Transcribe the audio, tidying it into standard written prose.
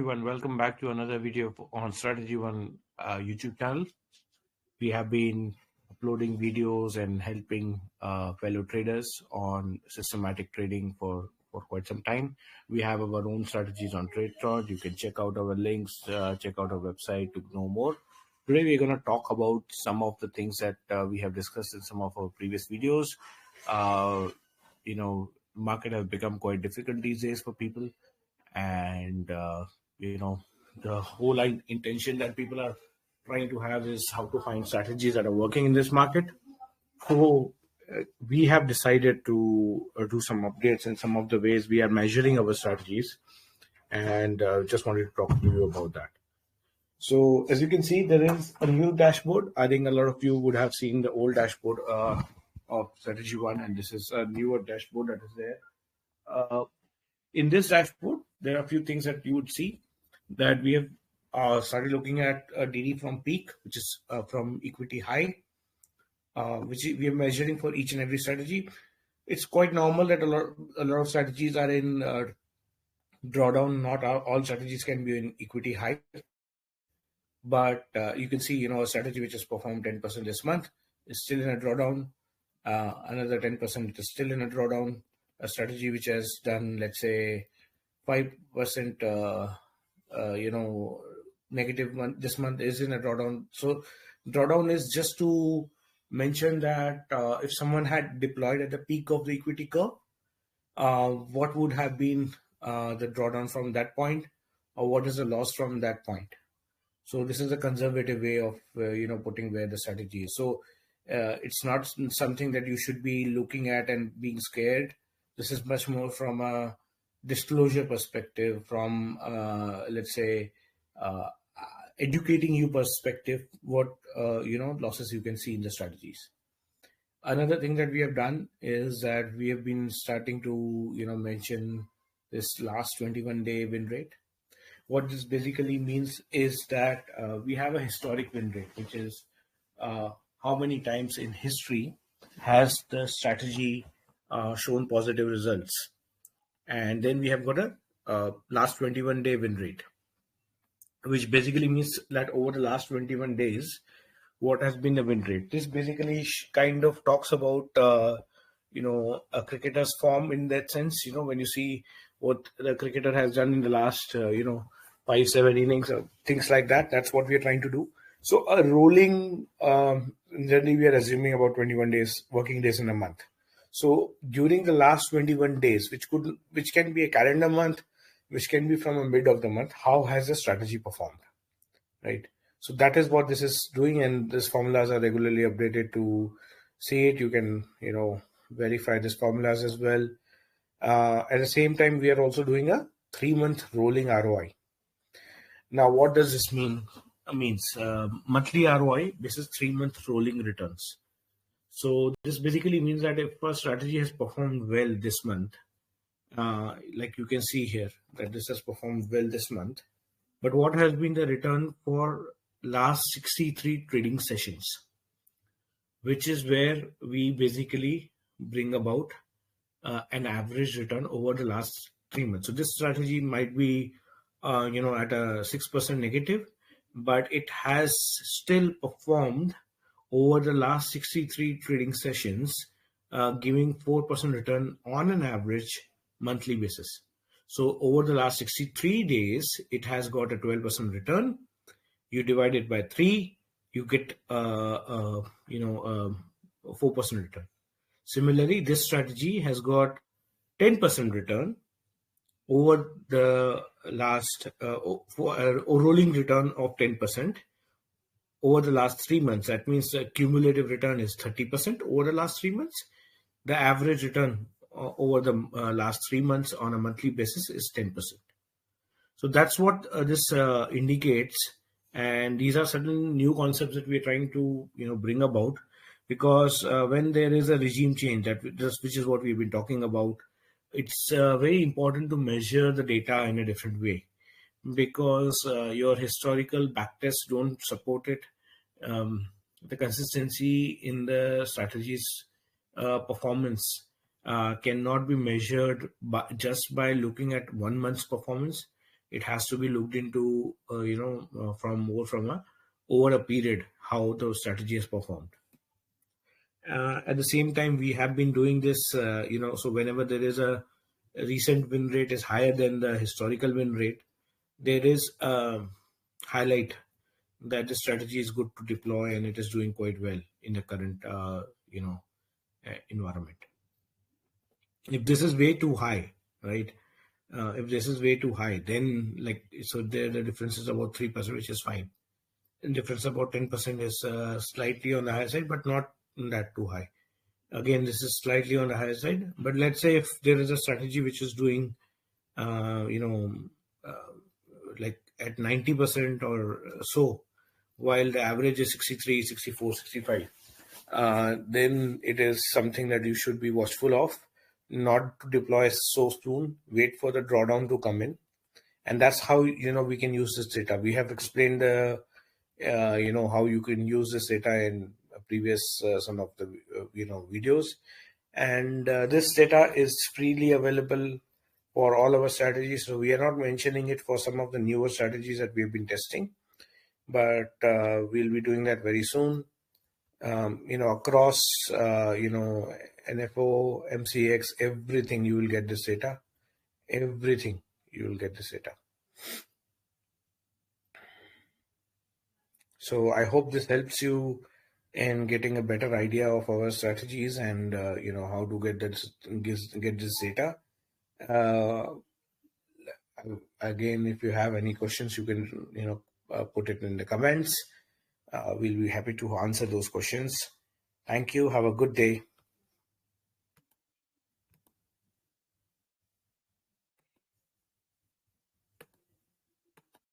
Everyone, welcome back to another video on StrategyOne YouTube channel. We have been uploading videos and helping fellow traders on systematic trading for quite some time. We have our own strategies on TradeStrat. You can check out our links, check out our website to know more. Today, we're going to talk about some of the things that we have discussed in some of our previous videos. Market have become quite difficult these days for people, and the whole intention that people are trying to have is how to find strategies that are working in this market. So we have decided to do some updates in some of the ways we are measuring our strategies, and just wanted to talk to you about that. So as you can see, there is a new dashboard. I think a lot of you would have seen the old dashboard of StrategyOne, and this is a newer dashboard that is there. In this dashboard, there are a few things that you would see that we have started looking at DD from peak, which is from equity high, which we are measuring for each and every strategy. It's quite normal that a lot of strategies are in drawdown. Not all strategies can be in equity high, but you can see, a strategy which has performed 10% this month is still in a drawdown. Another 10% is still in a drawdown. A strategy which has done, let's say, 5%, negative this month is in a drawdown. So drawdown is just to mention that if someone had deployed at the peak of the equity curve, what would have been the drawdown from that point, or what is the loss from that point. So this is a conservative way of putting where the strategy is. So it's not something that you should be looking at and being scared. This is much more from a disclosure perspective, from let's say educating you perspective, what losses you can see in the strategies. Another thing that we have done is that we have been starting to mention this last 21-day win rate. What this basically means is that we have a historic win rate, which is how many times in history has the strategy shown positive results. And then we have got a last 21-day win rate, which basically means that over the last 21 days, what has been the win rate. This basically kind of talks about a cricketer's form in that sense. When you see what the cricketer has done in the last 5-7 innings or things like that, that's what we are trying to do. So a rolling, generally we are assuming about 21 days, working days in a month. So during the last 21 days, which can be a calendar month, which can be from a mid of the month, how has the strategy performed, right? So that is what this is doing, and these formulas are regularly updated to see it. You can, verify these formulas as well. At the same time, we are also doing a 3-month rolling ROI. Now, what does this mean? It means monthly ROI. This is 3-month rolling returns. So this basically means that if a strategy has performed well this month, like you can see here, that this has performed well this month, but what has been the return for last 63 trading sessions, which is where we basically bring about an average return over the last 3 months. So this strategy might be, at a 6% negative, but it has still performed over the last 63 trading sessions, giving 4% return on an average monthly basis. So over the last 63 days, it has got a 12% return. You divide it by 3, you get 4% return. Similarly, this strategy has got 10% return over the last rolling return of 10%. Over the last 3 months. That means the cumulative return is 30% over the last 3 months. The average return over the last 3 months on a monthly basis is 10%. So that's what this indicates. And these are certain new concepts that we're trying to bring about, because when there is a regime change, which is what we've been talking about, it's very important to measure the data in a different way, because your historical backtests don't support it. The consistency in the strategy's performance cannot be measured just by looking at 1 month's performance. It has to be looked into, from a over a period, how the strategy has performed. At the same time, we have been doing this, so whenever there is a recent win rate is higher than the historical win rate, there is a highlight that the strategy is good to deploy and it is doing quite well in the current, environment. If this is way too high, right? If this is way too high, then so there the difference is about 3%, which is fine. And difference about 10% is slightly on the higher side, but not that too high. Again, this is slightly on the higher side. But let's say if there is a strategy which is doing, like at 90% or so, while the average is 63, 64, 65, then it is something that you should be watchful of, not to deploy so soon, wait for the drawdown to come in. And that's how, we can use this data. We have explained the, how you can use this data in previous, some of the, videos. And this data is freely available for all our strategies. So we are not mentioning it for some of the newer strategies that we've been testing, but we'll be doing that very soon. Across, NFO, MCX, everything you will get this data. Everything you will get this data. So I hope this helps you in getting a better idea of our strategies and how to get this data. Again, if you have any questions, you can put it in the comments. We'll be happy to answer those questions. Thank you. Have a good day.